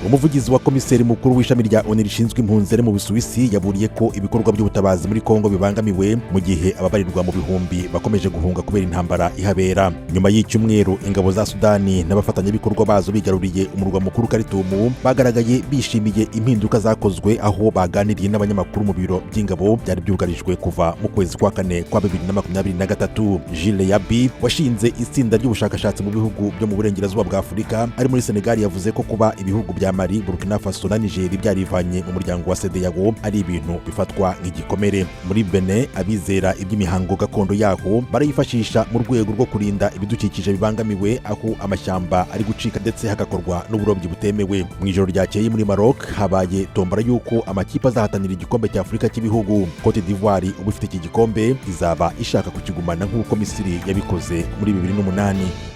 Umuvugizi wa Komiseri mukuru w'ishami rya rishinzwe impunzi mu Busuwisi yaburiye ko ibikorwa by'ubutabazi muri Kongo bibangamiwe mu gihe ababarirwa mu bihumbi bakomeje guhunga kubera intambara ihabera. Nyuma y'icyumweru ingabo za Sudani n'abafatanyabikorwa bazo bigaruriye umurwa mukuru Karitumu bagaragaye bishimiye impinduka zakozwe, aho baganiriye n'abanyamakuru mu biro by'ingabo byari byugarijwe kuva mu kwezi kwa kane kwa 2023. Gihe washinze itsinda ry'ubushakashatsi mu bihugu byo mu burengerazuba bwa Afurika ari muri Senegal yavuze ko kuba ibihugu bya Mali, Burkina Faso na Niger byarivanye mu muryango wa CEDEAO ari ibintu bifatwa nk'igikomere. Muri Benin abizera iby'imihango gakondo yaho barayifashisha mu rwego rwo kurinda ibidukikije bibangamiwe, aho amashyamba ari gucika ndetse hagakorwa n'uburobyi butemewe. Mu ijoro ryakeye muri Maroc habaye tombora y'uko amakipe azahatanira igikombe cya Afurika cy'ibihugu. Cote d'Ivoire ubu ifite iki gikombe izaba ishaka kukigumana nk'uko Misiri yabikoze muri 2008.